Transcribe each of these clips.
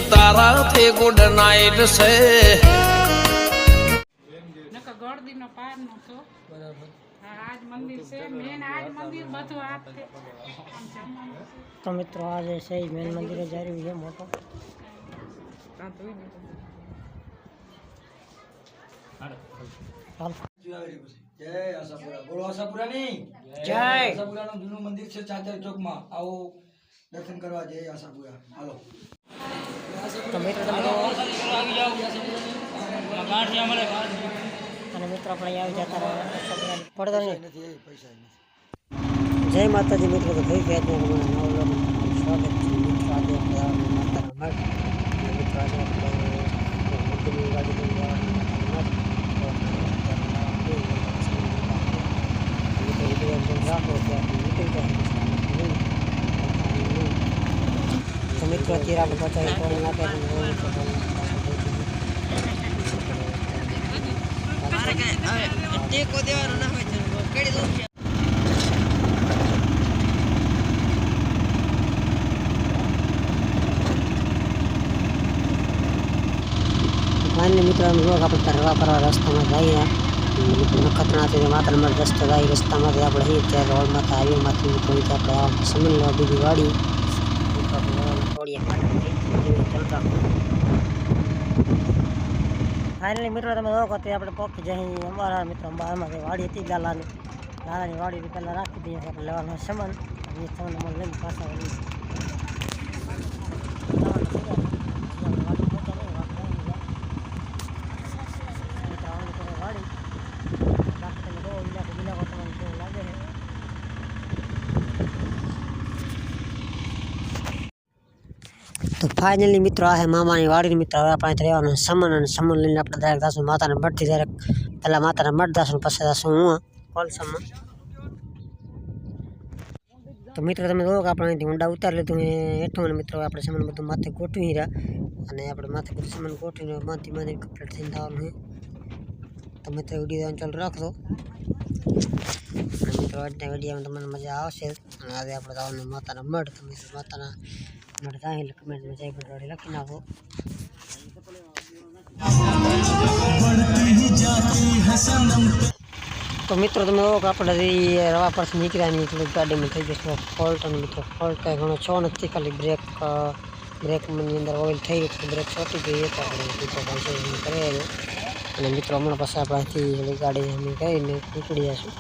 તારાથી good night છે નકા ગળદીનો પાર નો તો બરાબર હા આજ મંદિર છે મેન આજ મંદિર બધું આપ છે તો મિત્રો આજે છે મેન મંદિરે જઈ રહ્યું છે મોટો જય આશાપુરા બોલો આશાપુરાની જય આશાપુરાનું જૂનું મંદિર છે ચાચર ચોકમાં આવો દર્શન કરવા જય આશાપુરા હાલો તો મિત્રો તમે અને મિત્રો આપણે આવી જતા પડતો નહીં નથી પૈસા નથી જય માતાજી મિત્રો તો ભાઈ ગયા સ્વાગત છે મિત્રો આજે આપણે માતાના મઠ મિત્રો આજે આપણે મંદિરની ગાડી લઈને જવાનું તો મિત્રો અત્યારે આપણે પચાવી ટોલ નાખે ટેકો દેવાનો ના હોય કરી દઉં ફાઇનલી મિત્રો અમે જોવા આપણે તરવા કરવા રસ્તામાં જઈએ નખત્રાણાથી માતાના મઠ રસ્તો જાય રસ્તામાંથી આપણે અહીં ત્યારે રોડમાંથી હાઈવેમાંથી મિત્રો આપણે સમજી લેવા બીજી વાડી ફાઇનલી મિત્રો તમે જોવો કે આપણે પહોંચી જઈએ અમારા મિત્રો બહારમાંથી વાડી હતી લાલાની વાડી પહેલાં રાખી દઈએ આપણે લેવાનો સામાન એ સામાન અમારે લઈને પાછા વાડી તો ફાઇનલી મિત્રો આ હે મામાની વાડીની મિત્રો હવે આપણે રહેવાનું સામાન અને સામાન લઈને આપણે ડાયરેક્ટ જશું માતાના મઠથી ડાયરેક્ટ પહેલાં માતાના મઠ જશું પછી જશું હું કોલસામાં તો મિત્રો તમે જોવો કે આપણે અહીંથી ઊંડા ઉતારી લીધું હેઠું અને મિત્રો આપણે સામાન બધું માથે ગોઠવી રહ્યા અને આપણે માથે બધું સામાન ગોઠવીને બાંધી કમ્પ્લીટ થઈને જવાનું છે તમે તો વિડીયો ચાલુ રાખજો અને મિત્રો આજના વિડીયોમાં તમને મજા આવશે અને આજે આપણે જવાનું માતાના મઠ તમે માતાના મઠ જાય એટલે કમેન્ટમાં જય ભટવાડી લખી નાખો તો મિત્રો તમે જોવો કે આપણે રવા પરથી નીકળ્યા નહીં થોડીક ગાડીમાં થઈ જશે ફોલ્ટ અને મિત્રો ફોલ્ટ કાંઈ ઘણો છો નથી ખાલી બ્રેકની અંદર ઓઇલ થઈ ગયું બ્રેક ચોટી ગઈ તો આપણે મિત્રો પાસે કરી આવ્યો અને મિત્રો હમણાં પાસે આપણે અહીંથી ગાડી અમે કરીને નીકળી જઈશું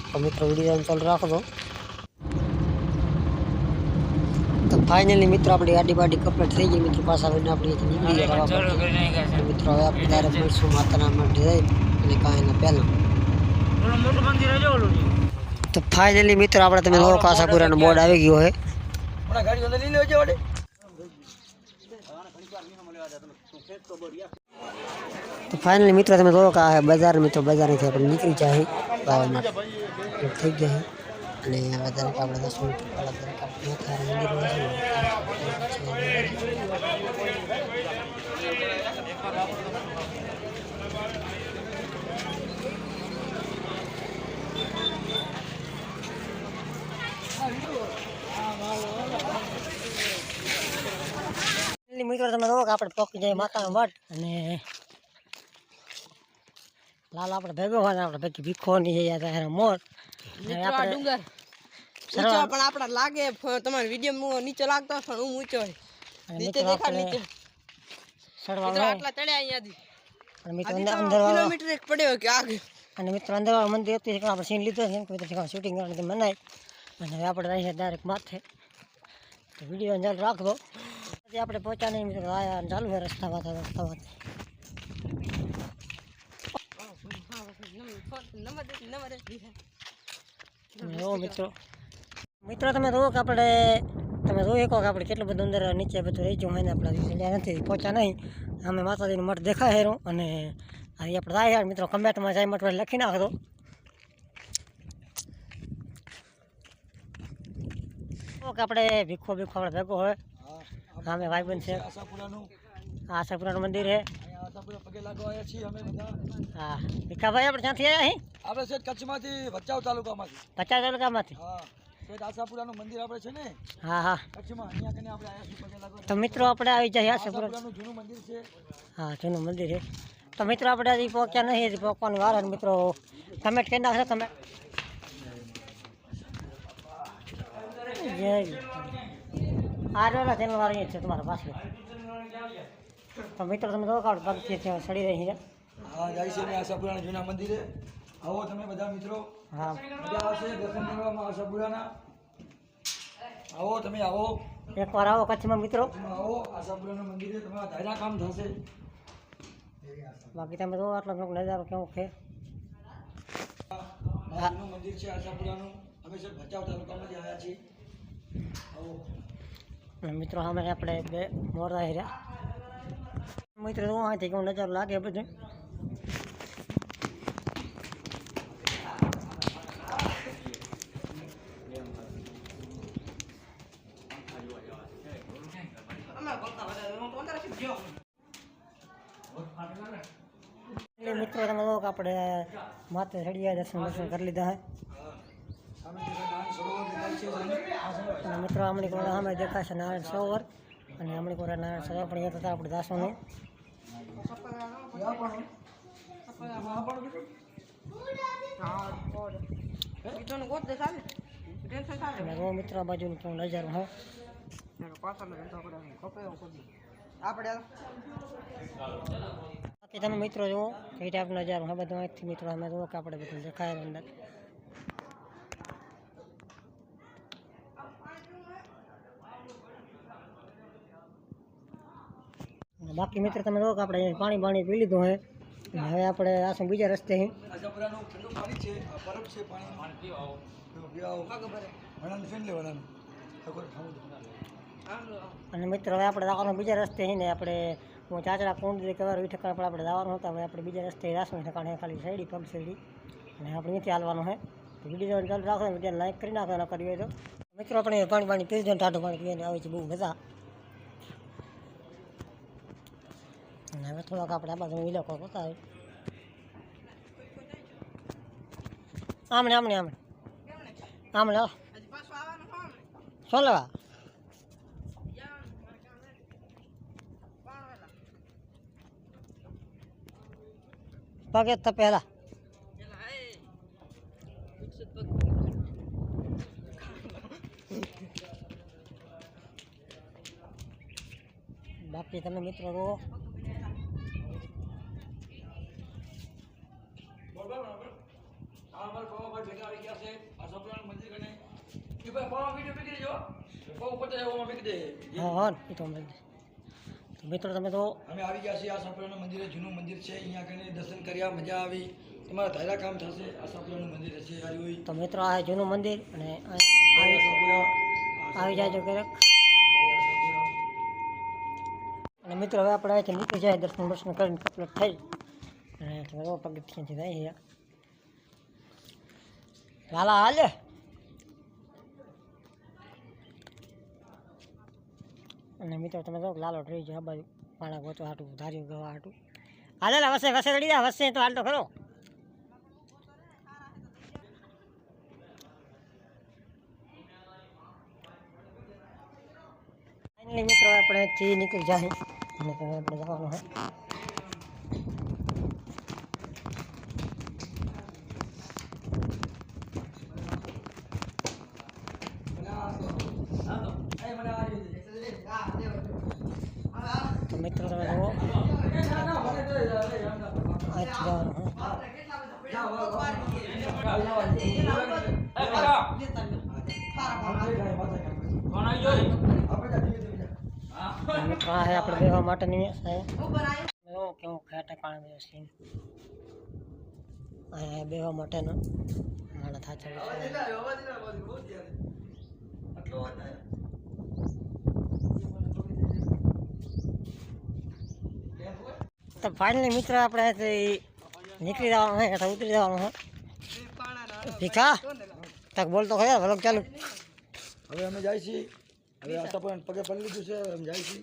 તો મિત્રો વિડીયો ચાલુ રાખો તો ફાઇનલી મિત્રો આપણી ગાડી બાડી કમ્પ્લીટ થઈ ગઈ મિત્રો પાછા આવીને આપણે નીકળી ગયા મિત્રો હવે આપણે ડાયરેક્ટ મળશું માતાના મઠ જઈ અને કાંઈ એના પહેલાં તો ફાઇનલી મિત્રો આપણે તમે જોવો આશાપુરાનો બોર્ડ આવી ગયો છે તો ફાઇનલી મિત્રો તમે જોવો કે આ બજાર મિત્રો બજારથી આપણે નીકળી જાય લાવવા માટે થઈ ગયા અને હવે દરેક આપણે 10 મિનિટ પહેલાં દરેક આપણે મિત્રો તમે જોવો કે આપણે પહોંચી જાય માતાનો મઠ અને લાલ આપણે ભેગો હોય આપણે ભેગી ભીખો ની જઈએ મોર ડુંગર પણ આપડા લાગે તમારા વિડીયો નીચે લાગતો પણ હું ઊંચો નીચે દેખાડ નીચે સડવા આટલા ચડ્યા અહીંયાથી અને મિત્રો અંદર કિલોમીટર એક પડ્યો કે આગે અને મિત્રો અંદર મંદિર હતી કે આપણે સીન લીધો છે કે શૂટિંગ કરવાની મનાય અને આપણે રહી ડાયરેક્ટ માથે તો વિડીયો ચાલુ રાખજો પછી આપણે પહોંચ્યા નહીં મિત્રો આયા ચાલુ છે રસ્તામાં મિત્રો તમે જોવો કે આપણે તમે જોઈ શકો કે આપણે કેટલું બધું અંદર નીચે બધું રહી ગયું હોય ને આપણે નથી પહોંચ્યા નહીં અમે માતાજીનું મઠ દેખાય હેરું અને આજે આપણે જાય મિત્રો કમેન્ટમાં જાય મઠ લખી નાખજો કે આપણે ભીખો આપણે ભેગો હોય હા મેં ભાઈબંધ છે આશાપુરાનું મંદિર છે હા ભીખાભાઈ આપણે ક્યાંથી આવ્યા અહીં આપણે કચ્છમાંથી ભચાઉ તાલુકામાંથી ભચાઉ તાલુકામાંથી તો આશાપુરાનું મંદિર આપણે છે ને હા હા કચ્છમાં અહીંયા કને આપણે આયા છીએ પગે લાગવા. તો મિત્રો આપણે આવી જાય આશાપુરા. આશાપુરાનું જૂનું મંદિર છે. હા જૂનું મંદિર છે. તો મિત્રો આપણે હજી પહોંચ્યા નહીં, હજી પહોંચવાની વાર છે મિત્રો. કમેન્ટ કરી નાખજો કમેન્ટ. જય આ રેલા ચેનલ વાળી છે તમારા પાસે. તો મિત્રો તમે જો કાઢ પગથી સડી રહી છે. હા જાય છે ને આશાપુરાના જૂના મંદિરે. આવો તમે બધા મિત્રો. હા મજા આવશે દર્શન કરવામાં આશાપુરાના. આવો તમે આવો. એકવાર આવો કચ્છમાં મિત્રો. તમે આવો આશાપુરાના મંદિરે તમારા ધાર્યા કામ થશે. બાકી તમે જો આટલો નજારો કેવો છે. આ જૂનું મંદિર છે આશાપુરાનું. અમે સર ભચાઉ તાલુકામાંથી આવ્યા છીએ. આવો. અને મિત્રો અમે આપણે બે મોરવા રહ્યા મિત્રો. જો અહીંથી કેવો નજારો લાગે બધું. મિત્રો તમે જો કે આપણે માથે ચડીયા દર્શન કરી લીધા હે. સામે જે દાન સરોવર દેખાય છે અને મિત્રો હમણાં કોઈ સામે દેખાશે નારાયણ સરોવર. અને હમણાં કોઈ નારાયણ સરોવર પણ એક હતા આપણે દાસો નહીં. અને જો મિત્રો આ બાજુનો કેવો નજારો હે. બાકી તમે મિત્રો જુઓ કઈ ટાઈપનો નજારો હા બધું અહીંથી મિત્રો અમે જુઓ કે આપણે બધું દેખાય અંદર. બાકી મિત્રો તમે જુઓ કે આપણે પાણી પી લીધું હે. અને હવે આપણે આસું બીજા રસ્તે આશાપુરાનું ઠંડુ પાણી છે. આ બરફ છે પાણી પીવા આવો. વણાનું ફેન લેવાનું અને મિત્રો હવે આપણે જવાનું બીજા રસ્તે ને આપણે હું ચાચડા કુંડ કહેવાય એ ઠેકાણે પણ આપણે જવાનું હતા. હવે આપણે બીજા રસ્તે રાસણ ઠેકાણે ખાલી શેરડી પગ શેરડી અને આપણે અહીંથી હાલવાનું છે. તો વિડીયો ચાલુ રાખો, વિડીયો લાઈક કરી નાખો ન કરી હોય તો. મિત્રો આપણે પાણી પી દો, ટાઢું પાણી પીને આવે છે બહુ મજા. અને હવે થોડાક આપણે આ બાજુ વિલોકો કરતા હોય. આમણે શું લેવા પગે તો પહેલા બાકી તમે મિત્રો રો મિત્રો તમે તો અમે આવી ગયા છીએ આશાપુરાના મંદિરે. જૂનું મંદિર છે. અહીંયા કને દર્શન કર્યા, મજા આવી. તમારા ધાર્યા કામ થશે. આશાપુરાનું મંદિર હશે આવ્યું. તો મિત્રો આ જૂનું મંદિર અને આવી જાય ક્યારેક. અને મિત્રો હવે આપણે અહીંથી નીકળી જાય દર્શન કરીને કમ્પ્લીટ થઈ. અને તમે પગથિયાથી જાય હાલા હાલે. અને મિત્રો તમે જો લાલો રહી જાય આ બાજુ પાણા ગોચવા હાટું ધાર્યું ગવા હાટું હાલે વસે રડી જાય વસે તો હાલ તો ખરો. ફાઇનલી મિત્રો આપણે અહીંથી નીકળી જાય અને તમે આપણે જવાનું હોય. તો મિત્રો તમે જુઓ મિત્રો આ આપણે બેવા માટેની કેવું ખેટા પાણી સીન અહીંયા બેવા માટેનો માણા થાચે. તો ફાઇનલી મિત્ર આપણે નીકળી જવાનું હોય હેઠળ ઉતરી જવાનું હોય. ભીખા તક બોલતો ખરા વલોગ ચાલુ. હવે અમે જાય છીએ. હવે આશાપુરા પગે પડી લીધું છે. અમે જાય છીએ.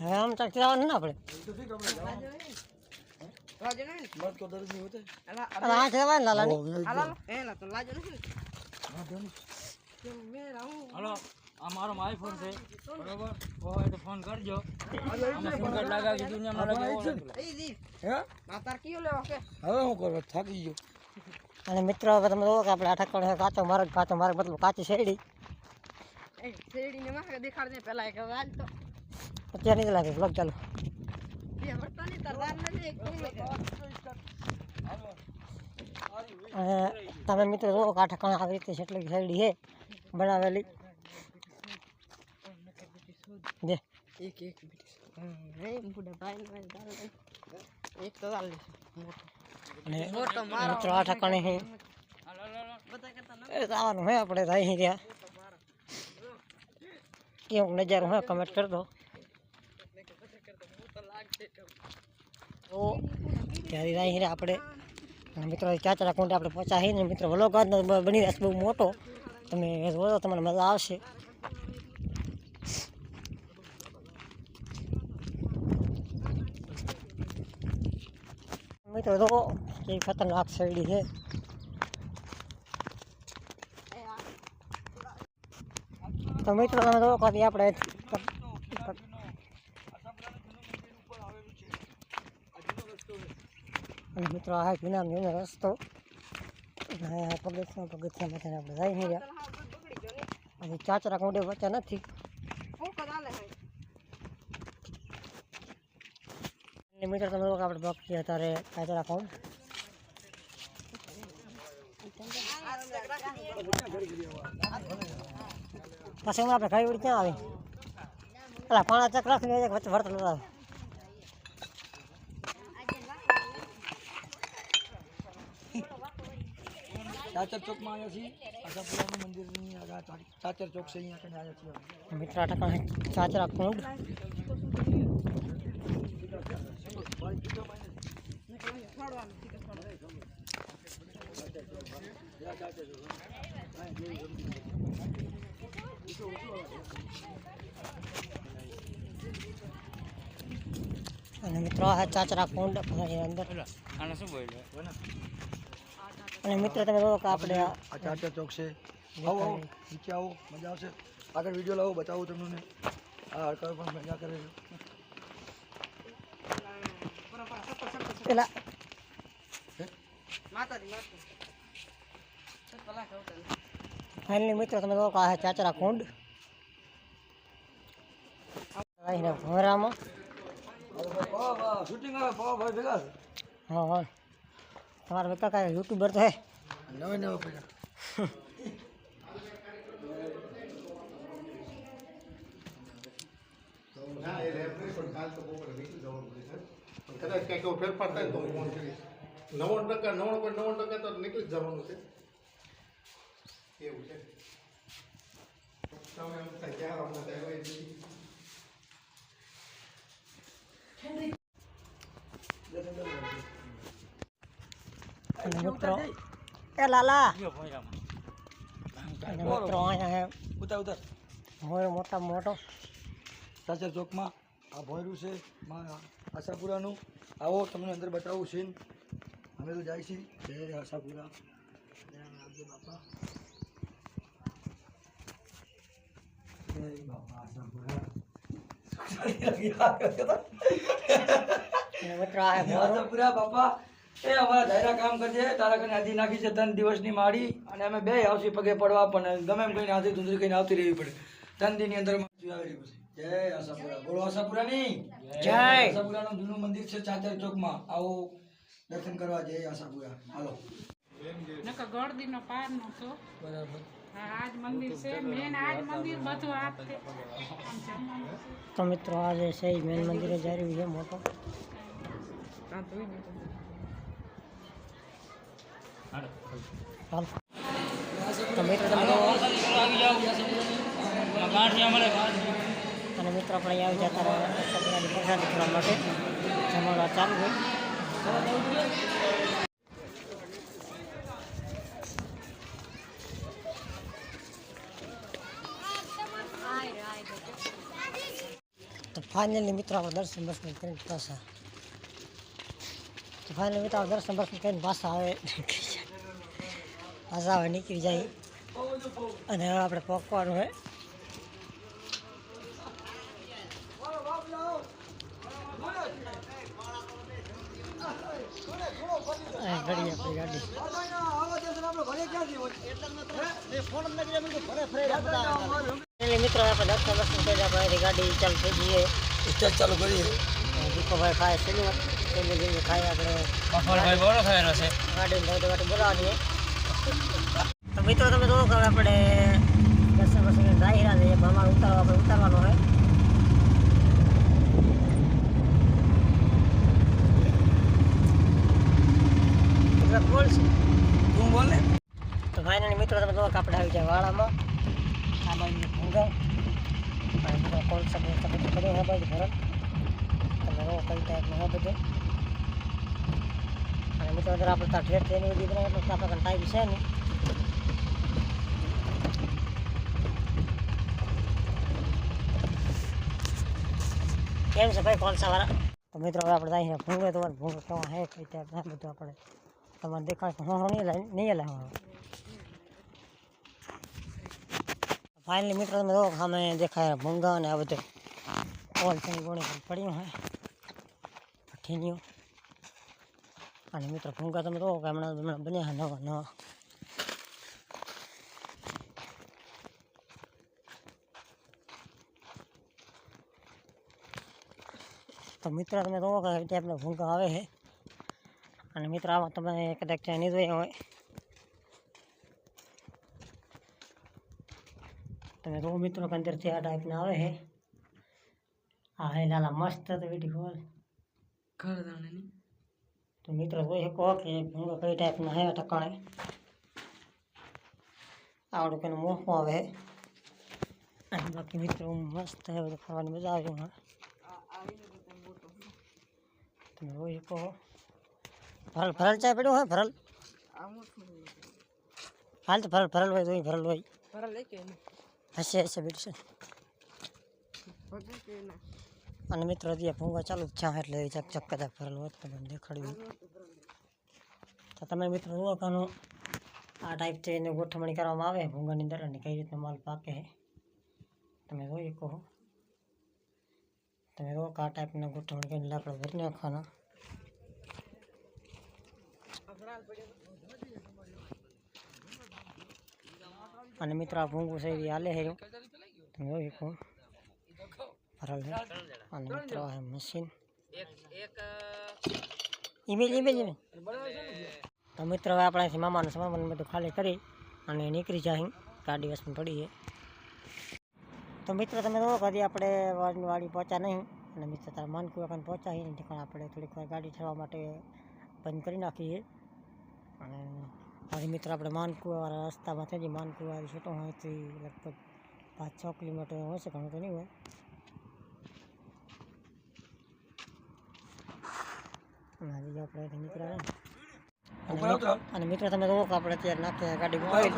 હવે આમ તક જવાનું ને આપણે મત તો દર્દ નહીં હોતે. આ જવાય ને લાલા હાલો આ મારો આઈફોન છે બરોબર હોય તો ફોન કરજો આમાં સિમ કાર્ડ લગાવી દીધું ને અમારા હે માતાર કયો લેવો કે હવે હું કરવા થાકી ગયો. અને મિત્રો હવે તમે જોવો કે આપણે આ ઠકણ કાચો માર્ગ મતલબ કાચી શેરડી એ શેરડીને માં દેખાડ દે પેલા એક હાલ તો અત્યારે નહીં લાગે બ્લોગ ચાલુ. બે વટતો ની તરદાર ને એક અને તમે મિત્રો જોવો કે આ ઠકણ આવી રીતે જેટલી શેરડી છે બનાવેલી જે એક હે બુડા ભાઈ ને તારો એક તો ચાલે અને મિત્રો આ ઠકણે છે એ જવાનું હે આપણે અહીં રહ્યા કેવું નજારો હે કમેન્ટ કરી દો. તો ત્યારે અહીં રહ્યા આપણે અને મિત્રો ચાચરા કુંડ આપણે પહોંચ્યા ને મિત્રો વ્લોગ બની રહેશે બહુ મોટો, તમે જોયો તમને મજા આવશે. મિત્રો જો કે ખતરનાક શેરડી છે. તો મિત્રો તમે જો કદી આપણે અને મિત્રો આ વિનાનો રસ્તો પગથિયામાંથી આપણે જઈ નહીં રહ્યા. અને ચાચરા કુંડે વચ્ચે નથી. મિત્રો તમે લોકો આપણે બગીચે અત્યારે ચાચરા કુંડ પછી આપણે ઘડી વળી ક્યાં આવી પેલા પાણા ચક રાખીને વચ્ચે વર્ત આવે. ચાચર ચોકમાં આવ્યા છીએ. આશાપુરાનું મંદિરની આગળ ચાચર ચોક છે, અહીંયા કને આવ્યા છીએ. મિત્ર ટકા ચાચરા કુંડ અને મિત્રો આ ચાચરા કુંડ અંદર આને શું બોલ્યો અને મિત્ર તમે જોવો કે આપણે આ ચાચર ચોક છે. આવો નીચે આવો, મજા આવશે. આગળ વિડીયો લાવો, બતાવું તમને. આ હડકાઓ પણ મજા કરે છે. પેલા ફાઇનલી મિત્રો તમે જોવો કે આ ચાચરા કુંડ ભમરામાં. શૂટિંગ આવે પાવા ભાઈ ભેગા હા હા તમારા બેટા કાંઈ યુટ્યુબર તો હે નવે નવે પૈસા. કદાચ કંઈક એવો ફેરફાર થાય તો હું ફોન કરીશ. 99% તો નીકળી જ જવાનું છે એવું છે. તમે એમ થાય ક્યાં અમને થાય હોય નથી. અને મિત્રો એ લાલા અને મિત્રો અહીંયા ઉતાર ઉતાર હોય મોટા મોટો ચાચર ચોકમાં આ ભોયરું છે આશાપુરાનું. આવો તમને અંદર બતાવું સીન. અમે તો જાય છીએ જય આશાપુરા. જય બાપા, જય બાપા આશાપુરા. અને મિત્રો આ આશાપુરા બાપા એ અમારા ધાયરા કામ કરજે. તારા કને આધી નાખી છે 3 દિવસની માળી, અને અમે બે આવશી પગે પડવા, પણ ગમે એમ કહીને આધી ધૂંધરી કહીને આવતી રહેવી પડે. 3 દિનની અંદર આવેલી પછી. જય આશાપુરા. બોલો આશાપુરાની જય. આશાપુરાનું જૂનું મંદિર છે ચાચર ચોકમાં. આવો દર્શન કરવા. જય આશાપુરા. હાલો. નકર ગળદીનો પાર નહોતો. બરાબર. હા આજ મંદિર છે મેન. આજ મંદિર બધું આજ છે. આમ જમવાનું છે. તો મિત્રો આ જે છે મેન મંદિરે જઈ રહ્યું છે મોટો. હાલ તો મિત્રો તમે ગાંઠિયા મળે અને મિત્રો આપણે આવી જતા રહ્યા પ્રસાદ કરવા માટે જમવા ચાલુ હોય. તો ફાઇનલી મિત્રો આપણે દર્શન કરીને પાછા નીકળી જાય. અને હવે આપણે પકવાનું છે. ઘડી આપણી ગાડી મિત્રો આપણે દર્શન કરી આપણે ગાડી ચાલુ થઈ ગઈ સ્ટેજ ચાલુ કરીએ. દીપકભાઈ ખાય સિલ્વર ફેમિલી ખાય આપણે મફળભાઈ બોલો થયેલો છે. ગાડી ગાડી બોલાવીએ. તો મિત્રો તમે જોવો કે આપણે દર્શન પછી રાહીરા છે અમારે ઉતારવાનો હોય. બોલ છે તું બોલ ને. તો ભાઈના મિત્રો તમે જોવો કે આપણે આવી જાય વાળામાં આ બાજુ ભૂંગા અને કોલ સબ તમે કર્યો આ બાજુ ભરત તમે રો કઈ ટાઈપનું આ બધું. અને મિત્રો અંદર આપણે ત્યાં ઠેર થઈને બધી બનાવે એટલે આપણે ટાઈમ છે નહીં. કેમ છે ભાઈ કોલસાવાળા? તો મિત્રો હવે આપણે જાય ભૂંગો તમારે ભૂંગો કેવા હે કઈ ટાઈપ આ બધું આપણે તમારે દેખાડ તો નહીં લે ફાઇનલી મિત્રો તમે જો સામે દેખાય ભૂંગા અને આ બધું ઓલ થઈને ગોળી પણ પડ્યું હે ઠીન્યું. અને મિત્રો ભૂંગા તમે જો કે હમણાં બન્યા હે નવા. તો મિત્રો તમે જોવો કે એ ટાઈપના ભૂંગા આવે છે. અને મિત્રો આમાં તમે કદાચ ચાઇનીઝ હોય તમે જો મિત્રો કે અંદરથી આ ટાઈપના આવે છે. આ હે લાલા મસ્ત તો બ્યુટીફુલ તો મિત્રો જોઈ શકો કે ભૂંગા કઈ ટાઈપના હે ટકાણે આવડું કે મોફું આવે છે. અને બાકી મિત્રો મસ્ત છે બધું ખાવાની મજા આવે છે. તમે જોઈ શકો ભરલ ચાય પડ્યું હોય ભરલ હાલ તો ભરલ હોય જોઈ ભરલ હોય હશે બેઠું છે. અને મિત્રો ત્યાં ભૂંગા ચાલુ જ છે એટલે ચક કદાચ ભરલ હોત તો મને દેખાડ્યું. તો તમે મિત્રો જુઓ કે આ ટાઈપથી એને ગોઠવણી કરવામાં આવે ભૂંગાની અંદર અને કઈ રીતનો માલ પાકે તમે જોઈ શકો. તમે જો આ ટાઈપના ગોઠવણી કરીને લાકડા ભરી નાખવાના. અને મિત્રો આ ભૂંગું છે એ હાલે છે તમે જોઈ શકો ભરલ છે. અને મિત્રો આ મશીન ઈમેજ તો મિત્રો હવે આપણાથી મામાનું સામાન બધું ખાલી કરી અને નીકળી જાય ગાડી વસમાં પડી છે. તો મિત્રો તમે જો કદી આપણે વાડી પહોંચ્યા નહીં અને મિત્રો તારા માનકુવા કાન પહોંચાય નથી પણ આપણે થોડીક વાર ગાડી ચડવા માટે બંધ કરી નાખીએ. અને આજે મિત્રો આપણે માનકુવાવાળા રસ્તામાં થઈ જઈએ. માનકુવા છૂટો હોય તો લગભગ 5-6 કિલોમીટર હશે ઘણું તો નહીં હોય. હજી આપણે નીકળ્યા અને મિત્રો તમે જોવો કે આપણે અત્યારે નાખીએ ગાડી મોબાઈલ.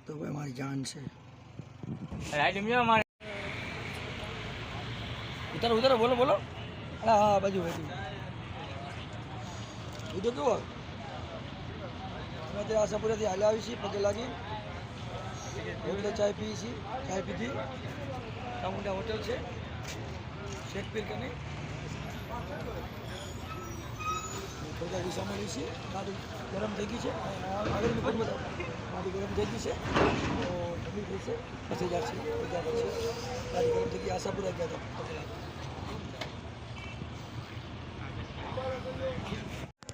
તો ભાઈ મારી જાન છે. ઉતારો બોલો. હા બાજુ બીજું કેવો અમે ત્યાં આશાપુરાથી હાલ્યા આવી છીએ પગે લાગી એટલે ચાય પી છીએ. ચાય પીધી ચામુંડા હોટલ છે શેખપીર કને બધા ડીશા મળી છે. ગાડી ગરમ થઈ ગઈ છે ગાડી ગરમ થઈ ગઈ છે તો ઠંડી થઈ છે પછી જશે ગાડી ગરમ થઈ ગઈ. આશાપુરા ગયા હતા પગે લાગી.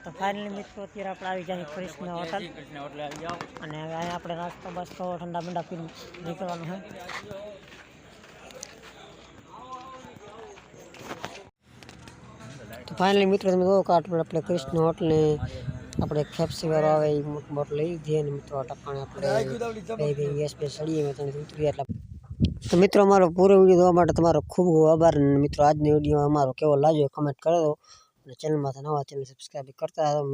તો ફાઇનલી મિત્રો અત્યારે આપણે આવી જાય કૃષ્ણ હોટલ અને હવે અહીંયા આપણે નાસ્તો બાસ્તો ઠંડા બંડા પીને નીકળવાનું છે. તો ફાઇનલી મિત્રો તમે જોવો કે આપણે કૃષ્ણ હોટલને આપણે ખેપસીવાળો આવે એ મોટી બોટ લઈ લીધી અને મિત્રો ટપાણે આપણે ગેસ બે સળીએ ઉતરી એટલે. તો મિત્રો અમારો પૂરો વિડીયો જોવા માટે તમારો ખૂબ ખૂબ આભાર. મિત્રો આજનો વિડીયો અમારો કેવો લાગ્યો કમેન્ટ કરી દો અને ચેનલમાં નવા ચેનલ સબસ્ક્રાઈબ કરતા